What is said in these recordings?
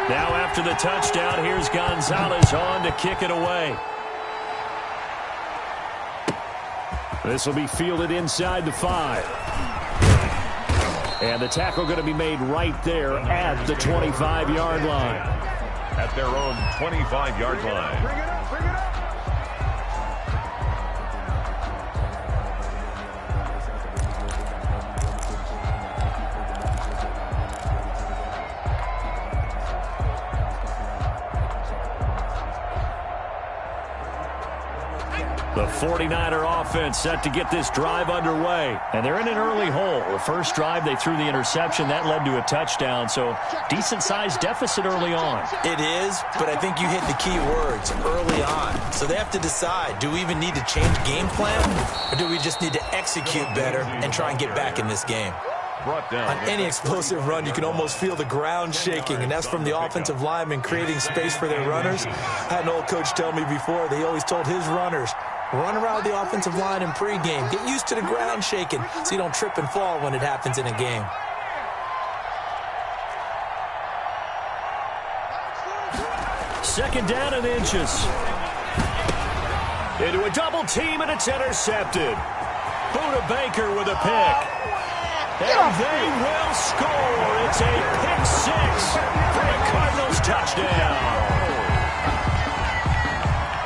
Now after the touchdown, here's Gonzalez on to kick it away. This will be fielded inside the 5. And the tackle going to be made right there at the 25-yard line. At their own 25-yard line. Bring it up, bring it up. The 49er offense set to get this drive underway. And they're in an early hole. The first drive, they threw the interception. That led to a touchdown. So decent-sized deficit early on. It is, but I think you hit the key words, early on. So they have to decide, do we even need to change game plan? Or do we just need to execute better and try and get back in this game? On any explosive run, you can almost feel the ground shaking, and that's from the offensive linemen creating space for their runners. I had an old coach tell me before, they always told his runners, run around the offensive line in pregame. Get used to the ground shaking so you don't trip and fall when it happens in a game. Second down and inches. Into a double team, and it's intercepted. Buda Baker with a pick. And they will score. It's a pick 6 for the Cardinals touchdown.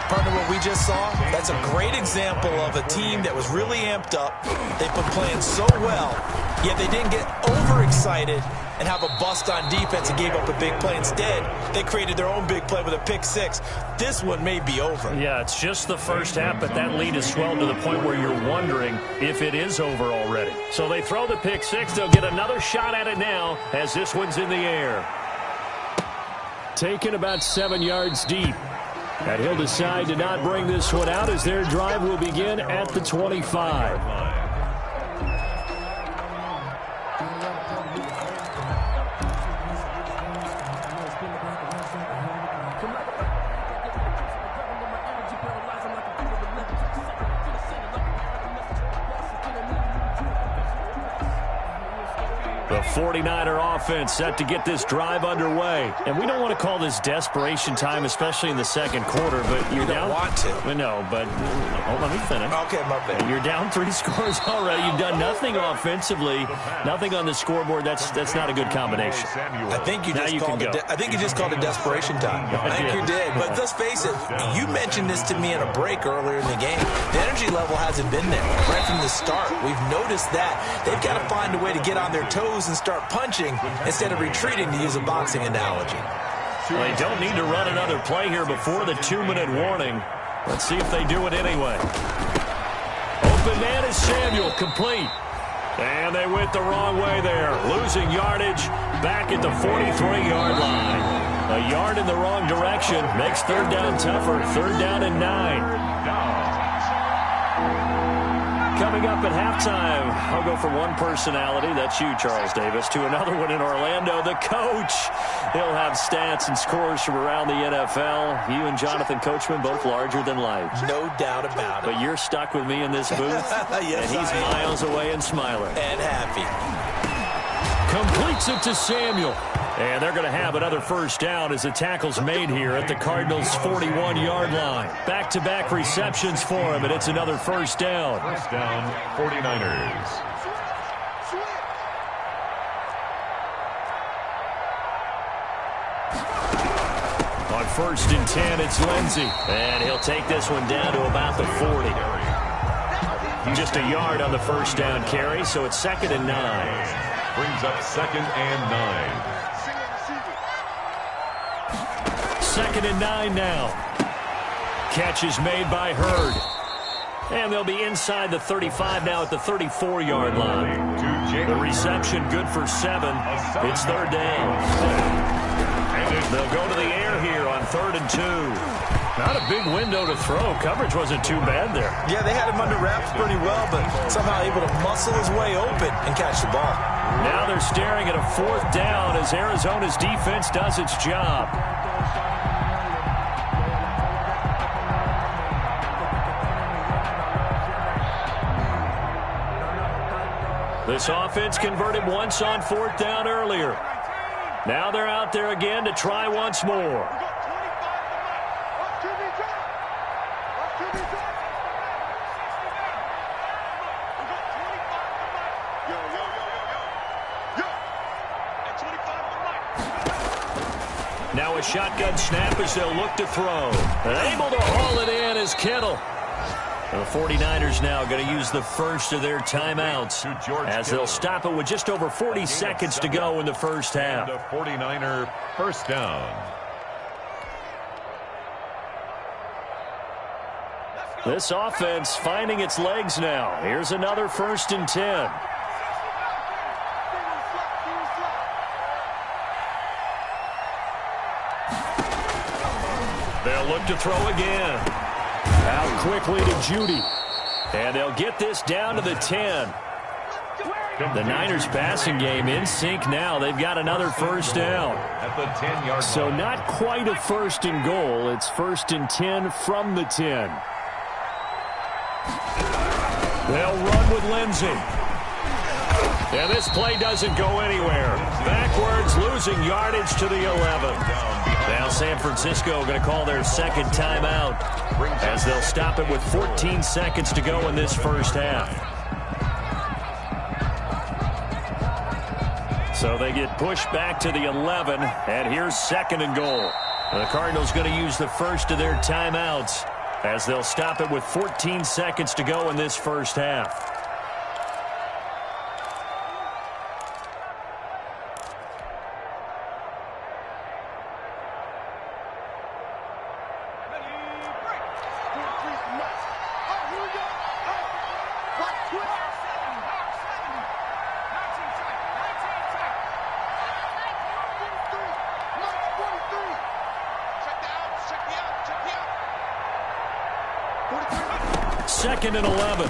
Partner, what we just saw, that's a great example of a team that was really amped up. They've been playing so well, yet they didn't get overexcited and have a bust on defense and gave up a big play. Instead, they created their own big play with a pick 6. This one may be over. Yeah, it's just the first half, but that lead has swelled to the point where you're wondering if it is over already. So they throw the pick 6. They'll get another shot at it now as this one's in the air. Taken about 7 yards deep. And he'll decide to not bring this one out as their drive will begin at the 25. The 49er offense set to get this drive underway. And we don't want to call this desperation time, especially in the second quarter, but you're down. You don't want to. No, but let me finish. Okay, my bad. You're down 3 scores already. You've done nothing offensively, nothing on the scoreboard. That's not a good combination. I think you just called it desperation time. I think you did. But let's face it, you mentioned this to me in a break earlier in the game. The energy level hasn't been there right from the start. We've noticed that. They've got to find a way to get on their toes and start punching instead of retreating, to use a boxing analogy. Well, they don't need to run another play here before the 2-minute warning. Let's see if they do it anyway. Open man is Samuel, complete. And they went the wrong way there, losing yardage back at the 43-yard line. A yard in the wrong direction makes third down tougher. Third down and 9. Coming up at halftime, I'll go from one personality, that's you, Charles Davis, to another one in Orlando, the coach. He'll have stats and scores from around the NFL. You and Jonathan Coachman, both larger than life. No doubt about it. But you're stuck with me in this booth, yes, and he's miles away and smiling. And happy. Completes it to Samuel. And they're going to have another first down as the tackle's made here at the Cardinals' 41-yard line. Back-to-back receptions for him, and it's another first down. First down, 49ers. On 1st and 10, it's Lindsey. And he'll take this one down to about the 40. Just a yard on the first down carry, so it's 2nd and 9. Brings up 2nd and 9. 2nd and 9 now. Catch is made by Hurd. And they'll be inside the 35 now at the 34-yard line. The reception good for 7. It's third down. They'll go to the air here on 3rd and 2. Not a big window to throw. Coverage wasn't too bad there. Yeah, they had him under wraps pretty well, but somehow able to muscle his way open and catch the ball. Now they're staring at a 4th down as Arizona's defense does its job. This offense converted once on 4th down earlier. Now they're out there again to try once more. Now a shotgun snap as they'll look to throw. And able to haul it in is Kittle. The 49ers now going to use the first of their timeouts as they'll stop it with just over 40 seconds to go in the first half. The 49er first down. This offense finding its legs now. Here's another 1st and 10. They'll look to throw again. Out quickly to Judy. And they'll get this down to the 10. The Niners passing game in sync now. They've got another first down. At the 10-yard So line. not quite a 1st and goal. It's 1st and 10 from the 10. They'll run with Lindsey. And this play doesn't go anywhere. Backwards, losing yardage to the 11. Now San Francisco going to call their second timeout as they'll stop it with 14 seconds to go in this first half. So they get pushed back to the 11, and here's 2nd and goal. The Cardinals going to use the first of their timeouts as they'll stop it with 14 seconds to go in this first half. Second and 11.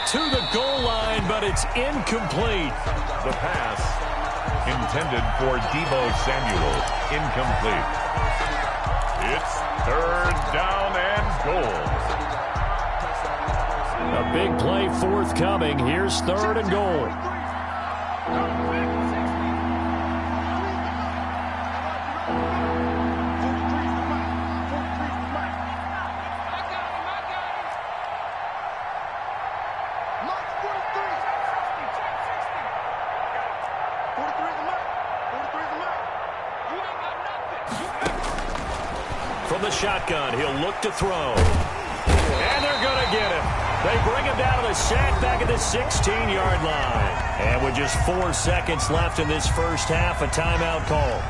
To the goal line, but it's incomplete. The pass intended for Deebo Samuel. Incomplete. It's 3rd down and goal. A big play forthcoming. Here's 3rd and goal. From the shotgun, he'll look to throw. And they're going to get him. They bring him down to the sack back at the 16-yard line. And with just 4 seconds left in this first half, a timeout call.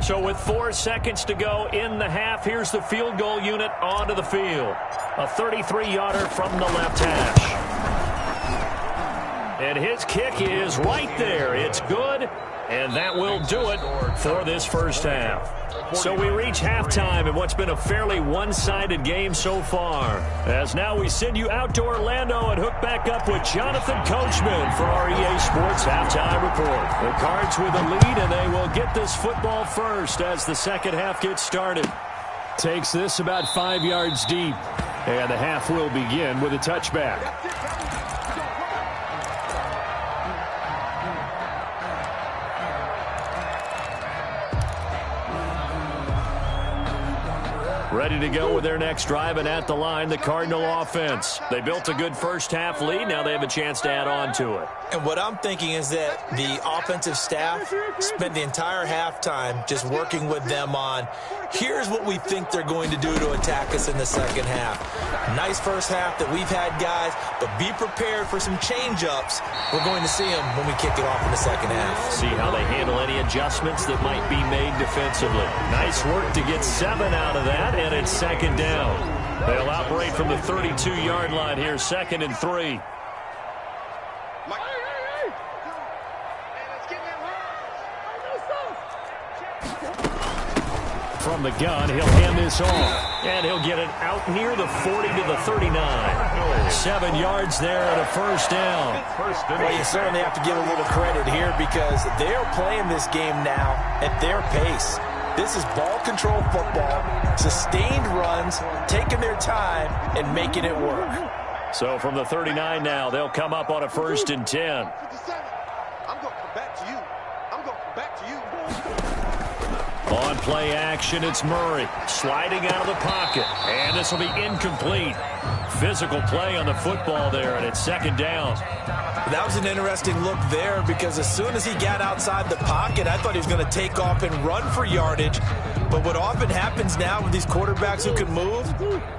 So with 4 seconds to go in the half, here's the field goal unit onto the field. A 33-yarder from the left hash. And his kick is right there. It's good, and that will do it for this first half. So we reach halftime in what's been a fairly one-sided game so far. As now we send you out to Orlando and hook back up with Jonathan Coachman for our EA Sports Halftime Report. The Cards with the lead, and they will get this football first as the second half gets started. Takes this about 5 yards deep, and the half will begin with a touchback. Ready to go with their next drive, and at the line, the Cardinal offense. They built a good first half lead. Now they have a chance to add on to it. And what I'm thinking is that the offensive staff spent the entire halftime just working with them on, here's what we think they're going to do to attack us in the second half. Nice first half that we've had, guys, but be prepared for some change-ups. We're going to see them when we kick it off in the second half. See how they handle any adjustments that might be made defensively. Nice work to get 7 out of that, and it's second down. They'll operate from the 32-yard line here, 2nd and 3. from the gun. He'll hand this off. And he'll get it out near the 40 to the 39. 7 yards there and a first down. Well, you certainly have to give a little credit here because they're playing this game now at their pace. This is ball control football, sustained runs, taking their time and making it work. So from the 39 now, they'll come up on a 1st and 10. I'm going to come back to you. I'm going to come back to you. On play action, it's Murray sliding out of the pocket. And this will be incomplete. Physical play on the football there, and it's 2nd down. That was an interesting look there because as soon as he got outside the pocket, I thought he was going to take off and run for yardage. But what often happens now with these quarterbacks who can move,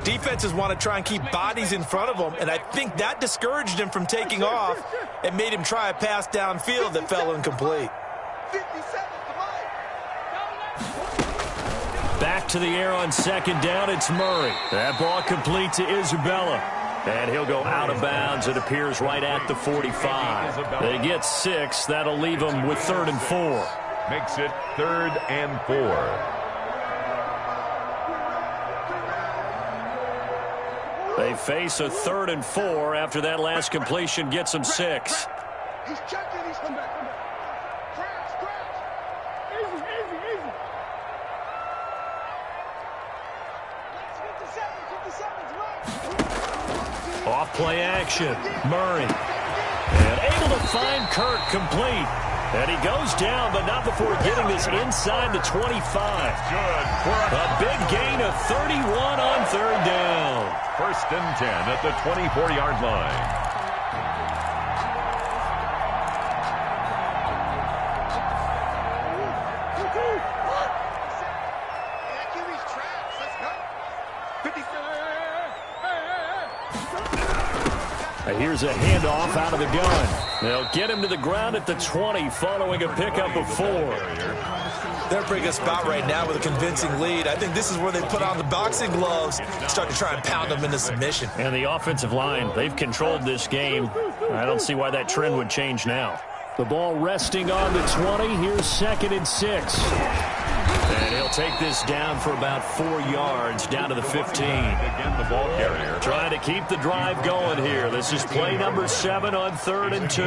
defenses want to try and keep bodies in front of them, and I think that discouraged him from taking off and made him try a pass downfield that fell incomplete. 50 seconds to Mike. Back to the air on 2nd down, it's Murray. That ball complete to Isabella. And he'll go out of bounds. It appears right at the 45. They get 6. That'll leave them with 3rd and 4. Makes it 3rd and 4. They face a 3rd and 4 after that last completion gets them 6. He's checking. He's coming back. Scratch. Easy. 57's right. Off play action. Murray. And able to find Kirk complete. And he goes down, but not before getting this inside the 25. Good. A big gain of 31 on 3rd down. 1st and 10 at the 24-yard line. Here's a handoff out of the gun. They'll get him to the ground at the 20 following a pickup of 4. They're in a pretty good spot right now with a convincing lead. I think this is where they put on the boxing gloves, start to try and pound them into submission. And the offensive line, they've controlled this game. I don't see why that trend would change now. The ball resting on the 20. Here's 2nd and 6. And he'll take this down for about 4 yards, down to the 15. Again, the ball carrier. Trying to keep the drive going here. This is play number 7 on 3rd and 2.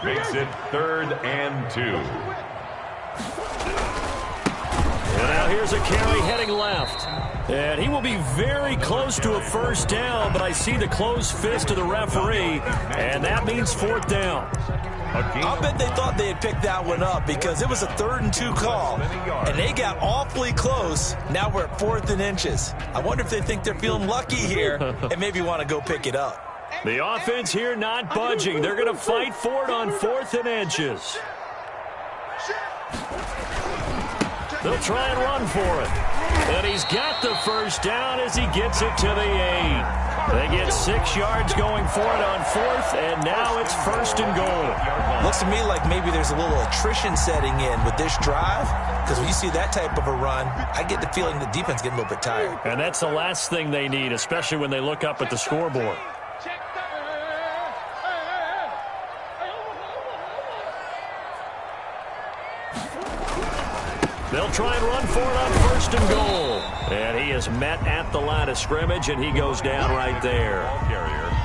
Makes it 3rd and 2. And now here's a carry heading left. And he will be very close to a 1st down, but I see the closed fist of the referee, and that means 4th down. I'll bet they thought they had picked that one up because it was a 3rd and 2 call, and they got awfully close. Now we're at 4th and inches. I wonder if they think they're feeling lucky here and maybe want to go pick it up. The offense here not budging. They're going to fight for it on 4th and inches. They'll try and run for it. And he's got the 1st down as he gets it to the 8. They get 6 yards going for it on 4th, and now it's 1st and goal. Looks to me like maybe there's a little attrition setting in with this drive, because when you see that type of a run, I get the feeling the defense getting a little bit tired. And that's the last thing they need, especially when they look up at the scoreboard. They'll try and run for it on 1st and goal. And he is met at the line of scrimmage, and he goes down right there.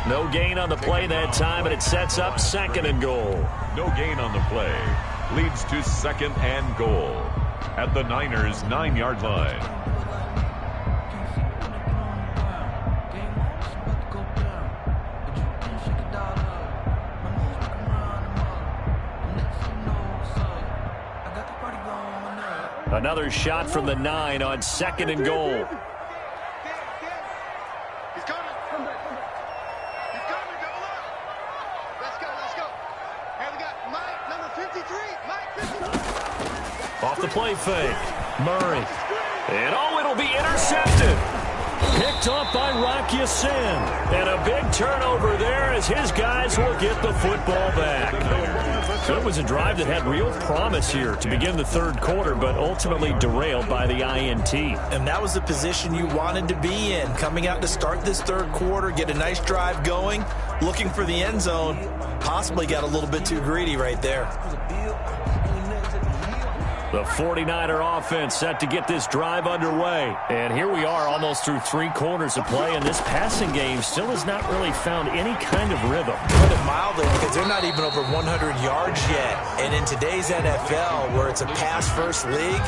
No gain on the play that time, and it sets up 2nd and goal. No gain on the play. Leads to 2nd and goal at the Niners' 9-yard line. Another shot from the 9 on 2nd and goal. He's coming. Come back. He's coming. Double up. Let's go. Here we got Mike, number 53. Mike, 53. Off the play fake. Murray. And it'll be intercepted. Picked up by Rock Ya-Sin. And a big turnover there as his guys will get the football back. So it was a drive that had real promise here to begin the 3rd quarter, but ultimately derailed by the INT. And that was the position you wanted to be in, coming out to start this 3rd quarter, get a nice drive going, looking for the end zone. Possibly got a little bit too greedy right there. The 49er offense set to get this drive underway. And here we are almost through 3 quarters of play, and this passing game still has not really found any kind of rhythm. Put it mildly, because they're not even over 100 yards yet. And in today's NFL, where it's a pass-first league,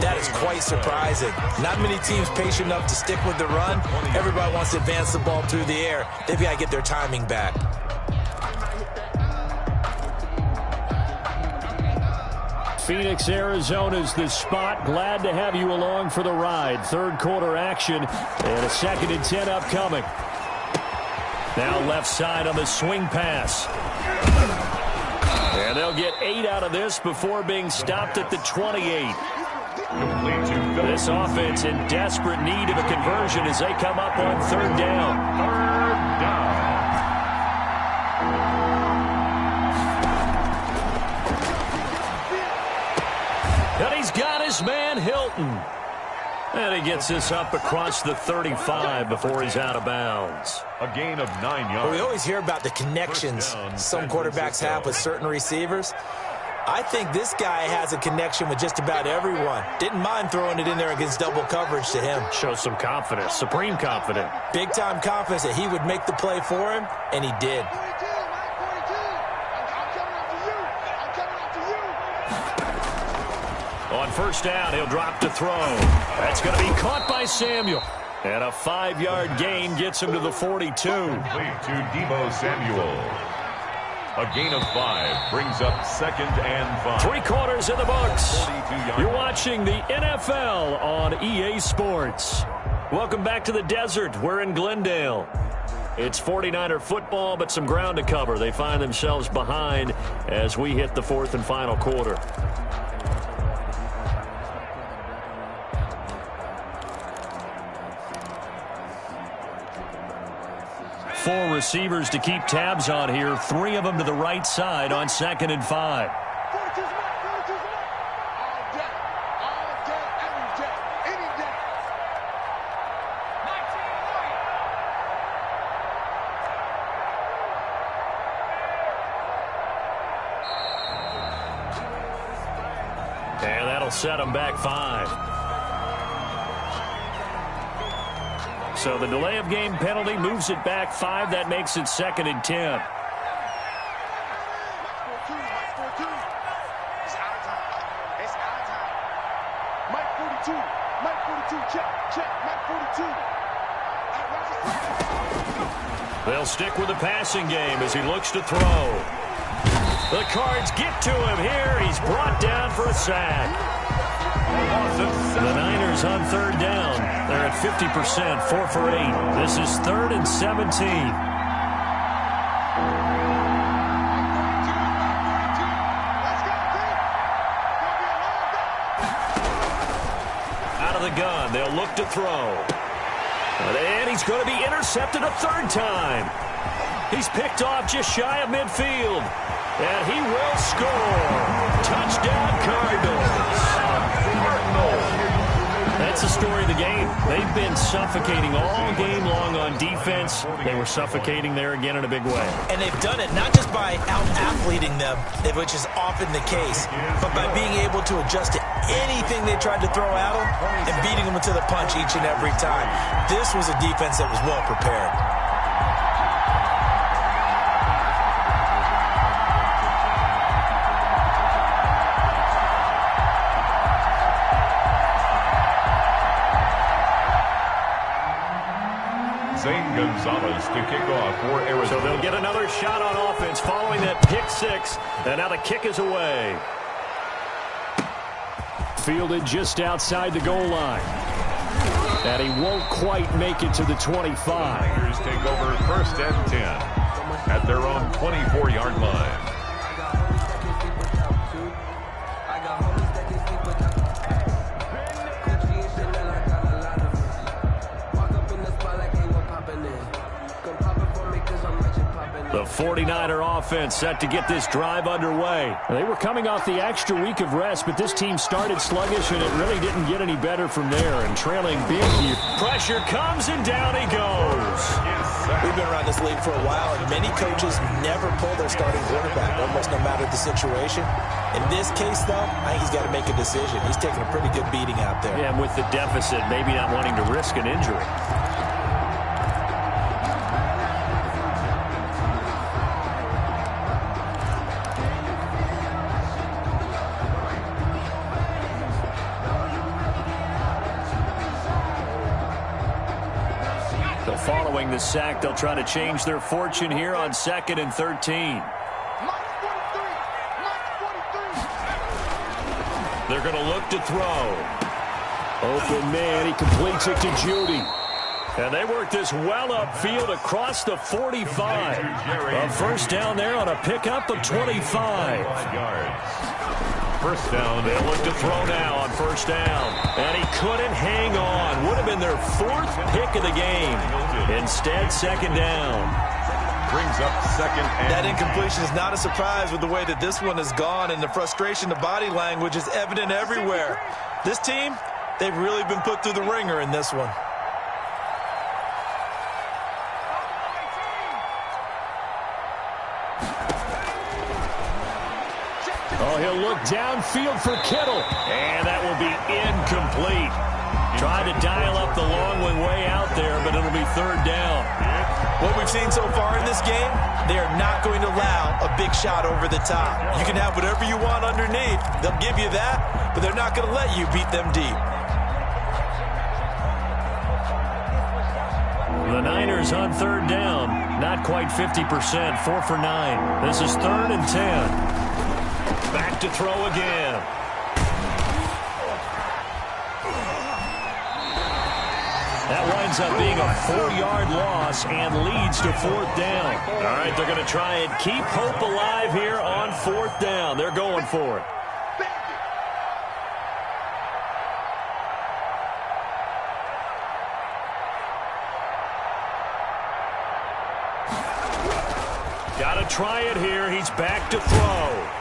that is quite surprising. Not many teams patient enough to stick with the run. Everybody wants to advance the ball through the air. They've got to get their timing back. Phoenix, Arizona's the spot. Glad to have you along for the ride. Third quarter action and a 2nd and 10 upcoming. Now left side on the swing pass. And they'll get 8 out of this before being stopped at the 28. This offense in desperate need of a conversion as they come up on 3rd down. 3rd down. And he's got his man, Hilton. And he gets this up across the 35 before he's out of bounds. A gain of 9 yards. Well, we always hear about the connections some quarterbacks have with certain receivers. I think this guy has a connection with just about everyone. Didn't mind throwing it in there against double coverage to him. Shows some confidence, supreme confidence. Big-time confidence that he would make the play for him, and he did. On 1st down, he'll drop to throw. That's going to be caught by Samuel. And a 5-yard gain gets him to the 42. Complete to Deebo Samuel. A gain of 5 brings up 2nd and 5. 3 quarters in the books. You're watching the NFL on EA Sports. Welcome back to the desert. We're in Glendale. It's 49er football, but some ground to cover. They find themselves behind as we hit the 4th and final quarter. 4 receivers to keep tabs on here. 3 of them to the right side on 2nd and 5. And that'll set them back 5. So the delay of game penalty moves it back 5. That makes it 2nd and 10. They'll stick with the passing game as he looks to throw. The Cards get to him here. He's brought down for a sack. The Niners on 3rd down. They're at 50%, 4 for 8. This is 3rd and 17. Out of the gun, they'll look to throw. And he's going to be intercepted a 3rd time. He's picked off just shy of midfield. And he will score. Touchdown, Cardinals. That's the story of the game. They've been suffocating all game long on defense. They were suffocating there again in a big way. And they've done it not just by out-athleting them, which is often the case, but by being able to adjust to anything they tried to throw at them and beating them to the punch each and every time. This was a defense that was well prepared. Gonzalez to kick off for Arizona. So they'll get another shot on offense following that pick 6. And now the kick is away. Fielded just outside the goal line. And he won't quite make it to the 25. Niners take over 1st and 10 at their own 24-yard line. The 49er offense set to get this drive underway. They were coming off the extra week of rest, but this team started sluggish, and it really didn't get any better from there. And trailing big here. Pressure comes, and down he goes. We've been around this league for a while, and many coaches never pull their starting quarterback, almost no matter the situation. In this case, though, I think he's got to make a decision. He's taking a pretty good beating out there. Yeah, and with the deficit, maybe not wanting to risk an injury. So following the sack, they'll try to change their fortune here on 2nd and 13. They're going to look to throw. Open man, he completes it to Judy. And they work this well upfield across the 45. A first down there on a pickup of 25. First down. They'll look to throw now on first down. And he couldn't hang on. Would have been their 4th pick of the game. Instead, 2nd down. Brings up 2nd and... That incompletion is not a surprise with the way that this one has gone, and the frustration, the body language is evident everywhere. This team, they've really been put through the ringer in this one. Oh, he'll look downfield for Kittle. And that will be incomplete. Tried to dial up the long way out there, but it'll be 3rd down. What we've seen so far in this game, they are not going to allow a big shot over the top. You can have whatever you want underneath. They'll give you that, but they're not going to let you beat them deep. The Niners on 3rd down. Not quite 50%. 4 for 9. This is 3rd and 10. Back to throw again. That winds up being a 4-yard loss and leads to 4th down. All right, they're going to try and keep hope alive here on 4th down. They're going for it. Got to try it here. He's back to throw.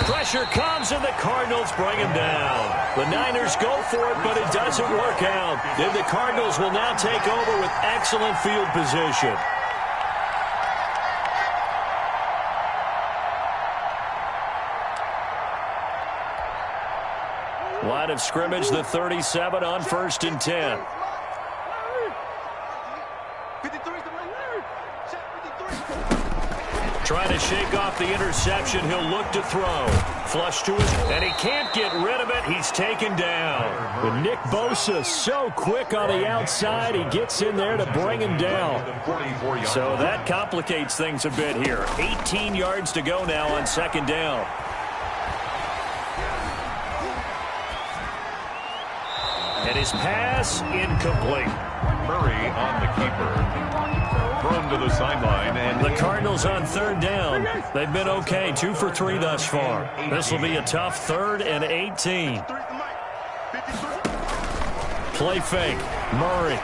Pressure comes, and the Cardinals bring him down. The Niners go for it, but it doesn't work out. Then the Cardinals will now take over with excellent field position. Line of scrimmage, the 37 on 1st and 10. Trying to shake off the interception. He'll look to throw. Flush to his, and he can't get rid of it. He's taken down. But Nick Bosa so quick on the outside. He gets in there to bring him down. So that complicates things a bit here. 18 yards to go now on 2nd down. And his pass incomplete. Murray on the keeper. Thrown to the sideline, and the Cardinals on 3rd down. They've been okay, 2 for 3 thus far. This will be a tough 3rd and 18. Play fake, Murray.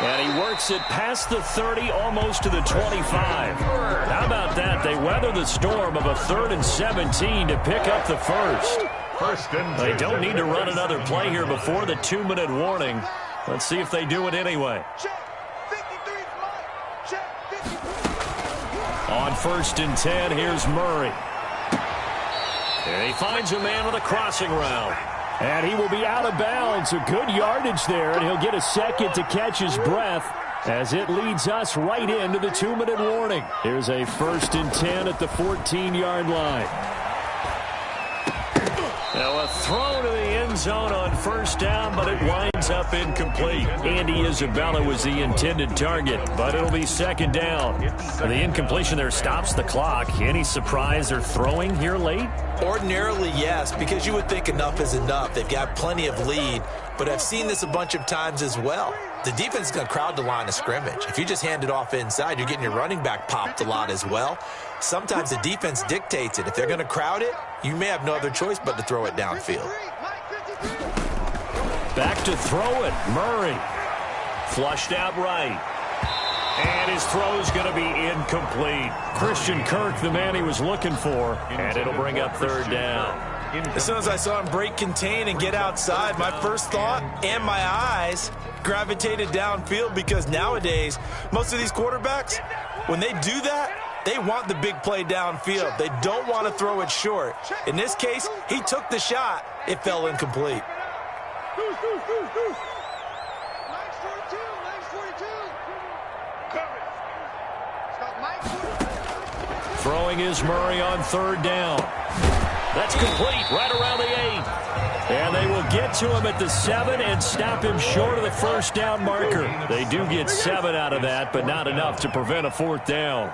And he works it past the 30, almost to the 25. How about that? They weather the storm of a 3rd and 17 to pick up the first. They don't need to run another play here before the 2-minute warning. Let's see if they do it anyway. On 1st and 10, here's Murray. And he finds a man with a crossing route. And he will be out of bounds. A good yardage there, and he'll get a second to catch his breath as it leads us right into the 2-minute warning. Here's a 1st and 10 at the 14-yard line. Now a throw to the end zone on 1st down, but it winds up incomplete. Andy Isabella was the intended target, but it'll be 2nd down. The incompletion there stops the clock. Any surprise they're throwing here late? Ordinarily, yes, because you would think enough is enough. They've got plenty of lead, but I've seen this a bunch of times as well. The defense is going to crowd the line of scrimmage. If you just hand it off inside, you're getting your running back popped a lot as well. Sometimes the defense dictates it. If they're going to crowd it, you may have no other choice but to throw it downfield. Back to throw it, Murray. Flushed out right. And his throw's going to be incomplete. Christian Kirk, the man he was looking for, and it'll bring up 3rd down. As soon as I saw him break contain and get outside, my first thought and my eyes gravitated downfield, because nowadays, most of these quarterbacks, when they do that, They want the big play downfield. They don't want to throw it short. In this case, he took the shot. It fell incomplete. Throwing is Murray on third down. That's complete right around the 8. And they will get to him at the 7 and stop him short of the first down marker. They do get 7 out of that, but not enough to prevent a 4th down.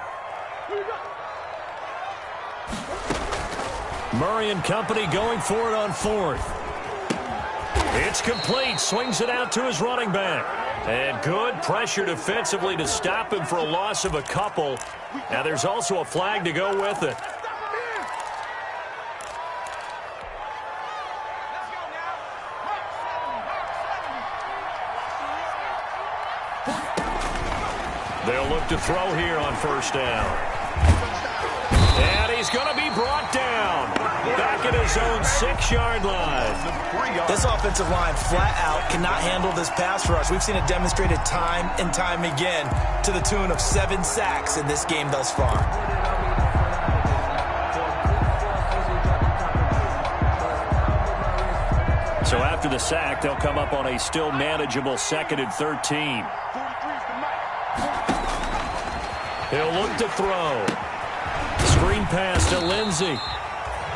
Murray and company going for it on 4th. It's complete. Swings it out to his running back. And good pressure defensively to stop him for a loss of a couple. Now there's also a flag to go with it. They'll look to throw here on first down. And he's going to be brought down. Back at his own 6-yard line. This offensive line flat out cannot handle this pass rush. We've seen it demonstrated time and time again to the tune of 7 sacks in this game thus far. So after the sack, they'll come up on a still manageable 2nd and 13. He'll look to throw. Screen pass to Lindsey.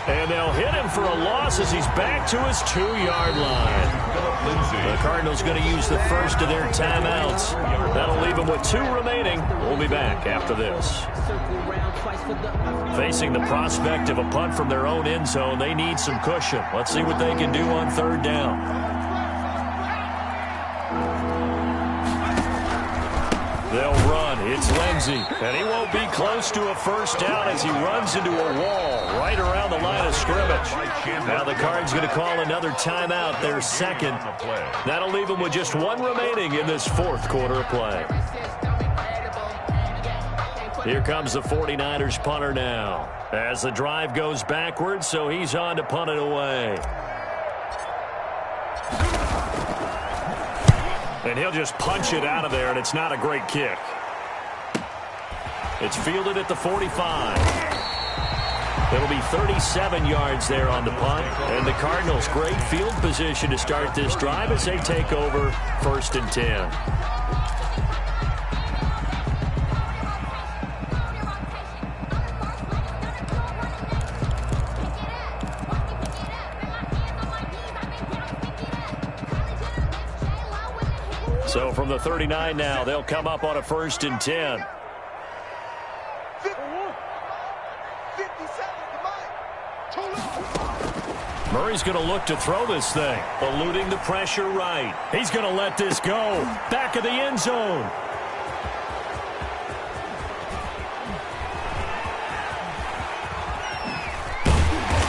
And they'll hit him for a loss as he's back to his 2-yard line. The Cardinals going to use the first of their timeouts. That'll leave them with 2 remaining. We'll be back after this. Facing the prospect of a punt from their own end zone, they need some cushion. Let's see what they can do on 3rd down. They'll run. It's Lindsey. And he won't be close to a first down as he runs into a wall right around the line of scrimmage. Now the Cards going to call another timeout, their 2nd. That'll leave them with just 1 remaining in this 4th quarter of play. Here comes the 49ers punter now. As the drive goes backwards, so he's on to punt it away. And he'll just punch it out of there, and it's not a great kick. It's fielded at the 45. It'll be 37 yards there on the punt. And the Cardinals, great field position to start this drive as they take over 1st and 10. So from the 39 now, they'll come up on a 1st and 10. Murray's going to look to throw this thing, eluding the pressure right. He's going to let this go. Back of the end zone.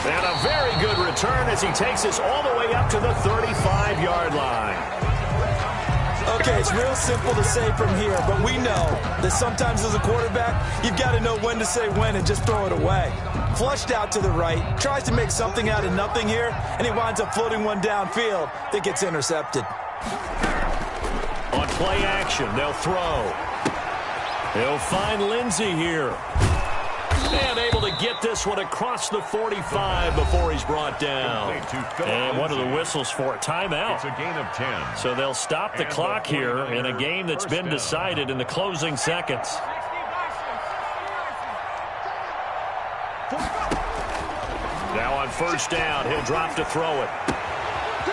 And a very good return as he takes this all the way up to the 35-yard line. Okay, it's real simple to say from here, but we know that sometimes as a quarterback, you've got to know when to say when and just throw it away. Flushed out to the right, tries to make something out of nothing here, and he winds up floating one downfield that gets intercepted. On play action, they'll throw. He'll find Lindsey here. And able to get this one across the 45 before he's brought down. And what are the whistles for? Timeout. It's a gain of 10. So they'll stop the clock here in a game that's been decided in the closing seconds. Now on first down, he'll drop to throw it.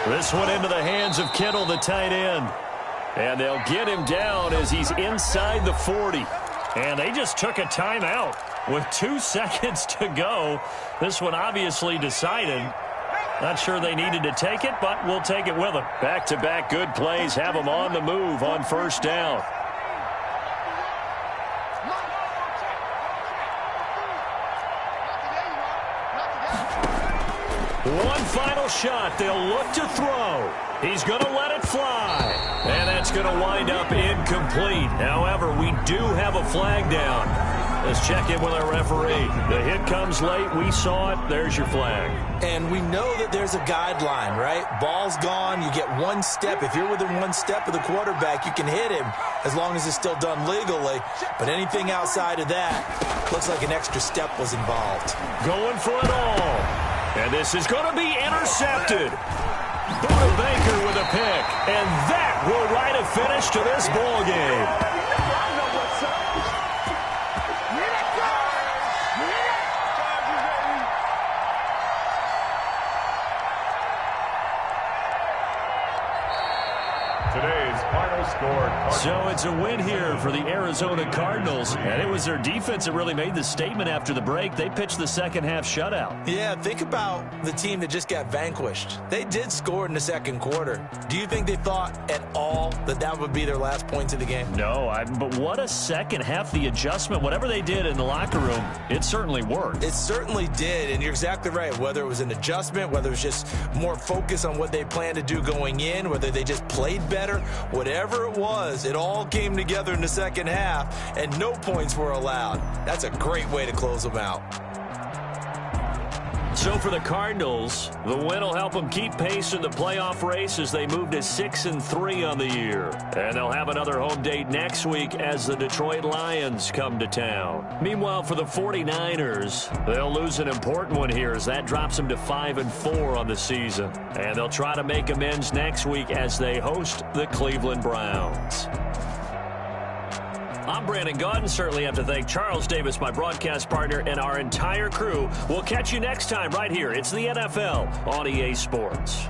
This one into the hands of Kittle, the tight end. And they'll get him down as he's inside the 40. And they just took a timeout with 2 seconds to go. This one obviously decided. Not sure they needed to take it, but we'll take it with them. Back-to-back good plays have them on the move on first down. One final shot. They'll look to throw. He's going to let it fly. And that's going to wind up incomplete. However, we do have a flag down. Let's check in with our referee. The hit comes late. We saw it. There's your flag. And we know that there's a guideline, right? Ball's gone. You get one step. If you're within one step of the quarterback, you can hit him as long as it's still done legally. But anything outside of that, looks like an extra step was involved. Going for it all. And this is going to be intercepted. Buda Baker with a pick. And that will write a finish to this ball game. Today's final score. So it's a win here for the Arizona Cardinals, and it was their defense that really made the statement after the break. They pitched the second half shutout. Yeah, think about the team that just got vanquished. They did score in the second quarter. Do you think they thought at all that that would be their last points of the game? No, but what a second half. The adjustment, whatever they did in the locker room, it certainly worked. It certainly did, and you're exactly right. Whether it was an adjustment, whether it was just more focus on what they planned to do going in, whether they just played better, whatever it was, it all came together in the second half, and no points were allowed. That's a great way to close them out. So for the Cardinals, the win will help them keep pace in the playoff race as they move to 6-3 on the year. And they'll have another home date next week as the Detroit Lions come to town. Meanwhile, for the 49ers, they'll lose an important one here as that drops them to 5-4 on the season. And they'll try to make amends next week as they host the Cleveland Browns. I'm Brandon Gaudin. Certainly have to thank Charles Davis, my broadcast partner, and our entire crew. We'll catch you next time right here. It's the NFL on EA Sports.